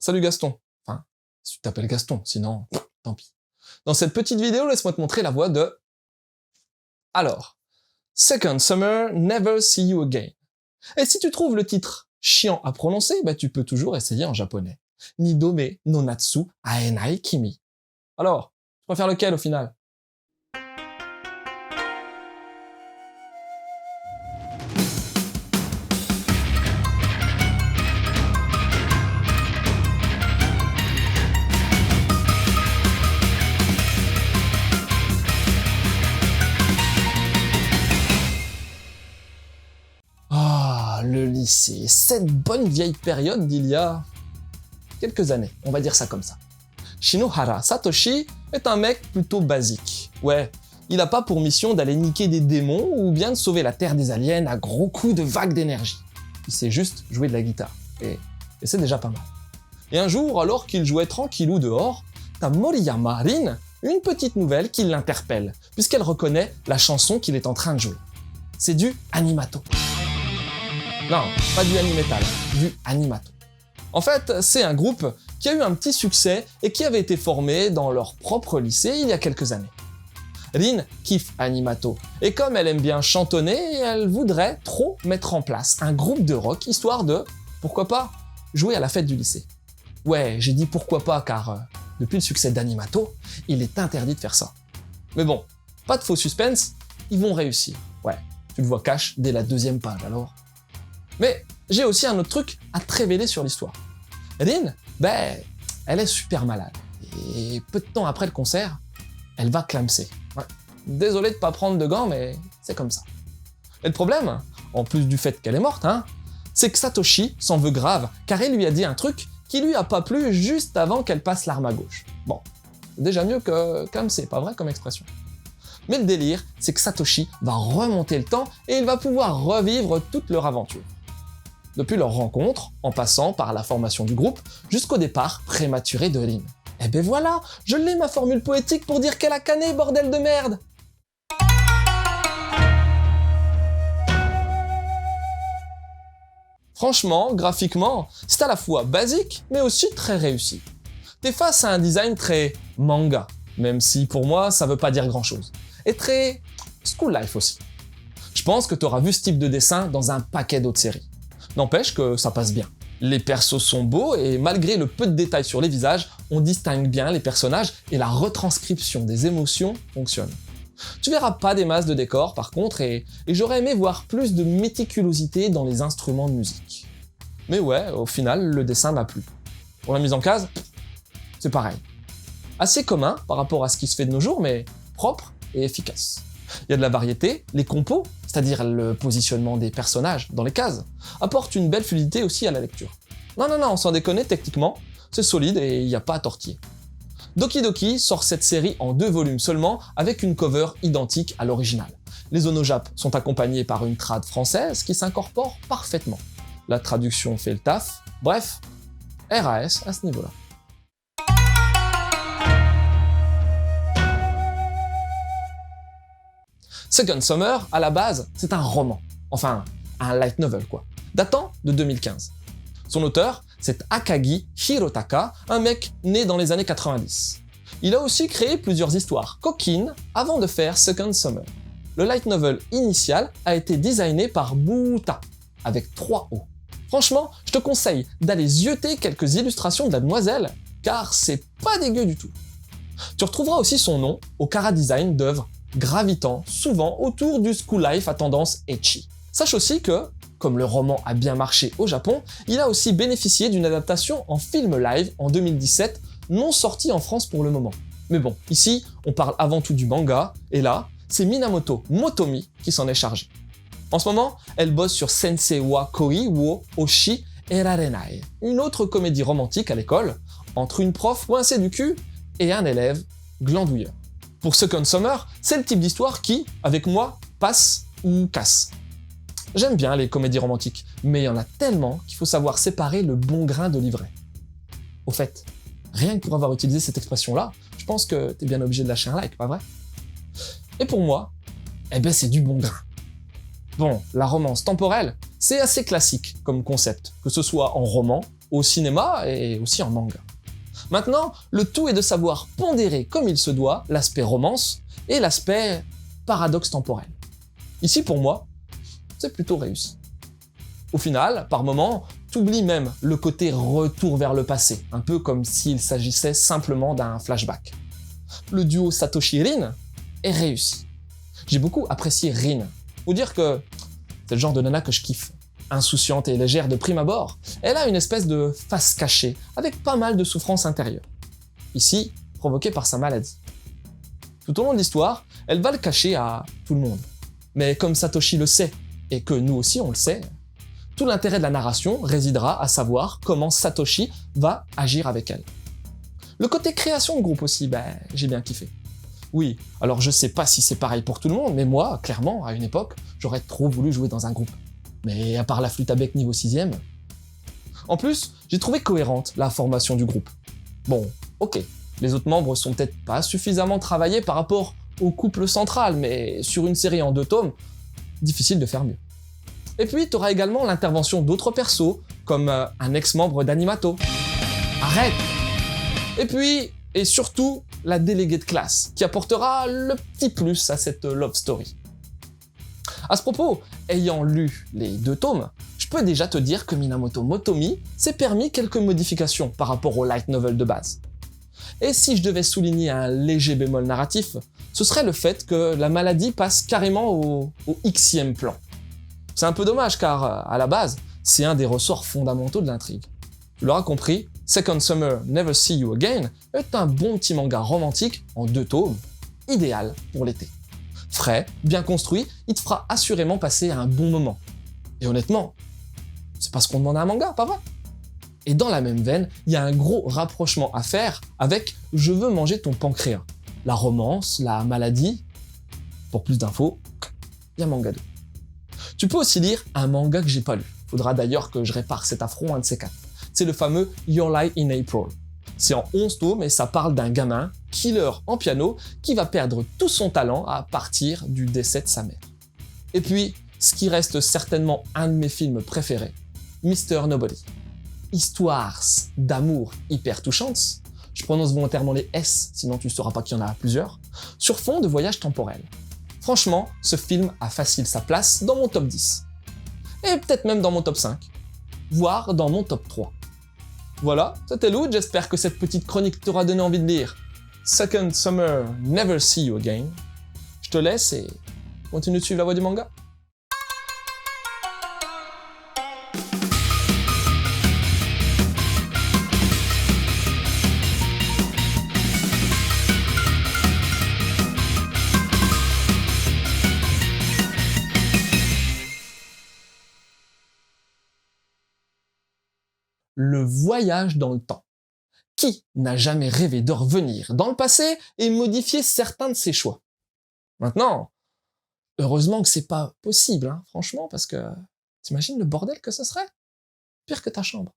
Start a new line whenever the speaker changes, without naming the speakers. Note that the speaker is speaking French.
Salut Gaston. Enfin, si tu t'appelles Gaston, sinon, tant pis. Dans cette petite vidéo, laisse-moi te montrer la voix de... Alors, Second Summer, Never See You Again. Et si tu trouves le titre chiant à prononcer, tu peux toujours essayer en japonais. Nidome no Natsu Aenai Kimi. Alors, tu préfères lequel au final? Ah, le lycée, cette bonne vieille période d'il y a quelques années, on va dire ça comme ça. Shinohara Satoshi est un mec plutôt basique. Ouais, il a pas pour mission d'aller niquer des démons ou bien de sauver la Terre des aliens à gros coups de vagues d'énergie. Il sait juste jouer de la guitare, et c'est déjà pas mal. Et un jour, alors qu'il jouait tranquillou dehors, t'as Moriyama Rin, une petite nouvelle qui l'interpelle, puisqu'elle reconnaît la chanson qu'il est en train de jouer. C'est du Animato. Non, pas du Animetal, du Animato. En fait, c'est un groupe qui a eu un petit succès et qui avait été formé dans leur propre lycée il y a quelques années. Rin kiffe Animato, et comme elle aime bien chantonner, elle voudrait trop mettre en place un groupe de rock histoire de, pourquoi pas, jouer à la fête du lycée. Ouais, j'ai dit pourquoi pas car depuis le succès d'Animato, il est interdit de faire ça. Mais bon, pas de faux suspense, ils vont réussir. Ouais, tu le vois cash dès la 2e page alors. Mais j'ai aussi un autre truc à te révéler sur l'histoire. Rin, elle est super malade. Et peu de temps après le concert, elle va clamser. Ouais. Désolé de pas prendre de gants, mais c'est comme ça. Et le problème, en plus du fait qu'elle est morte, c'est que Satoshi s'en veut grave, car il lui a dit un truc qui lui a pas plu juste avant qu'elle passe l'arme à gauche. Bon, déjà mieux que clamser, pas vrai comme expression. Mais le délire, c'est que Satoshi va remonter le temps et il va pouvoir revivre toute leur aventure. Depuis leur rencontre, en passant par la formation du groupe, jusqu'au départ prématuré de Rin. Eh ben voilà, je l'ai ma formule poétique pour dire qu'elle a canné, bordel de merde! Franchement, graphiquement, c'est à la fois basique, mais aussi très réussi. T'es face à un design très manga, même si pour moi ça veut pas dire grand chose. Et très school life aussi. Je pense que t'auras vu ce type de dessin dans un paquet d'autres séries. N'empêche que ça passe bien. Les persos sont beaux et malgré le peu de détails sur les visages, on distingue bien les personnages et la retranscription des émotions fonctionne. Tu verras pas des masses de décors par contre et j'aurais aimé voir plus de méticulosité dans les instruments de musique. Mais ouais, au final, le dessin m'a plu. Pour la mise en case, c'est pareil. Assez commun par rapport à ce qui se fait de nos jours, mais propre et efficace. Il y a de la variété, les compos, c'est-à-dire le positionnement des personnages dans les cases, apportent une belle fluidité aussi à la lecture. Non, sans déconner, techniquement, c'est solide et il n'y a pas à tortiller. Doki Doki sort cette série en 2 volumes seulement avec une cover identique à l'original. Les onojap sont accompagnés par une trad française qui s'incorpore parfaitement. La traduction fait le taf, bref, RAS à ce niveau-là. Second Summer, à la base, c'est un roman. Enfin, un light novel quoi. Datant de 2015. Son auteur, c'est Akagi Hirotaka, un mec né dans les années 90. Il a aussi créé plusieurs histoires coquines avant de faire Second Summer. Le light novel initial a été designé par Buuta, avec 3 O. Franchement, je te conseille d'aller zioter quelques illustrations de la demoiselle, car c'est pas dégueu du tout. Tu retrouveras aussi son nom au chara-design d'œuvres gravitant souvent autour du school life à tendance ecchi. Sache aussi que, comme le roman a bien marché au Japon, il a aussi bénéficié d'une adaptation en film live en 2017, non sortie en France pour le moment. Mais bon, ici, on parle avant tout du manga, et là, c'est Minamoto Motomi qui s'en est chargé. En ce moment, elle bosse sur Sensei wa Koi wo Oshi Erarenai, une autre comédie romantique à l'école, entre une prof coincée du cul et un élève glandouilleur. Pour Second Summer, c'est le type d'histoire qui, avec moi, passe ou casse. J'aime bien les comédies romantiques, mais il y en a tellement qu'il faut savoir séparer le bon grain de l'ivraie. Au fait, rien que pour avoir utilisé cette expression-là, je pense que t'es bien obligé de lâcher un like, pas vrai? Et pour moi, c'est du bon grain. Bon, la romance temporelle, c'est assez classique comme concept, que ce soit en roman au cinéma et aussi en manga. Maintenant, le tout est de savoir pondérer comme il se doit l'aspect romance et l'aspect paradoxe temporel. Ici, pour moi, c'est plutôt réussi. Au final, par moments, t'oublies même le côté retour vers le passé, un peu comme s'il s'agissait simplement d'un flashback. Le duo Satoshi-Rin est réussi. J'ai beaucoup apprécié Rin. Faut dire que c'est le genre de nana que je kiffe. Insouciante et légère de prime abord, elle a une espèce de face cachée, avec pas mal de souffrance intérieure. Ici, provoquée par sa maladie. Tout au long de l'histoire, elle va le cacher à tout le monde. Mais comme Satoshi le sait, et que nous aussi on le sait, tout l'intérêt de la narration résidera à savoir comment Satoshi va agir avec elle. Le côté création de groupe aussi, j'ai bien kiffé. Oui, alors je sais pas si c'est pareil pour tout le monde, mais moi, clairement, à une époque, j'aurais trop voulu jouer dans un groupe. Mais à part la flûte à bec niveau 6ème... En plus, j'ai trouvé cohérente la formation du groupe. Bon, ok, les autres membres sont peut-être pas suffisamment travaillés par rapport au couple central, mais sur une série en 2 tomes, difficile de faire mieux. Et puis, t'auras également l'intervention d'autres persos, comme un ex-membre d'Animato. Arrête! Et puis, et surtout, la déléguée de classe, qui apportera le petit plus à cette love story. À ce propos, ayant lu les 2 tomes, je peux déjà te dire que Minamoto Motomi s'est permis quelques modifications par rapport au light novel de base. Et si je devais souligner un léger bémol narratif, ce serait le fait que la maladie passe carrément au xème plan. C'est un peu dommage car, à la base, c'est un des ressorts fondamentaux de l'intrigue. Tu l'auras compris, Second Summer Never See You Again est un bon petit manga romantique en 2 tomes, idéal pour l'été. Frais, bien construit, il te fera assurément passer un bon moment. Et honnêtement, c'est pas ce qu'on demande à un manga, pas vrai? Et dans la même veine, il y a un gros rapprochement à faire avec Je veux manger ton pancréas. La romance, la maladie. Pour plus d'infos, il y a Manga 2. Tu peux aussi lire un manga que j'ai pas lu. Faudra d'ailleurs que je répare cet affront, un de ces 4. C'est le fameux Your Lie in April. C'est en 11 tomes et ça parle d'un gamin, killer en piano, qui va perdre tout son talent à partir du décès de sa mère. Et puis, ce qui reste certainement un de mes films préférés, Mr. Nobody. Histoires d'amour hyper touchantes, je prononce volontairement les S, sinon tu ne sauras pas qu'il y en a plusieurs, sur fond de voyage temporel. Franchement, ce film a facile sa place dans mon top 10. Et peut-être même dans mon top 5, voire dans mon top 3. Voilà, c'était Lou, j'espère que cette petite chronique t'aura donné envie de lire Second Summer Never See You Again. Je te laisse et continue de suivre la voie du manga. Le voyage dans le temps. Qui n'a jamais rêvé de revenir dans le passé et modifier certains de ses choix? Maintenant, heureusement que c'est pas possible, franchement, parce que t'imagines le bordel que ce serait? Pire que ta chambre.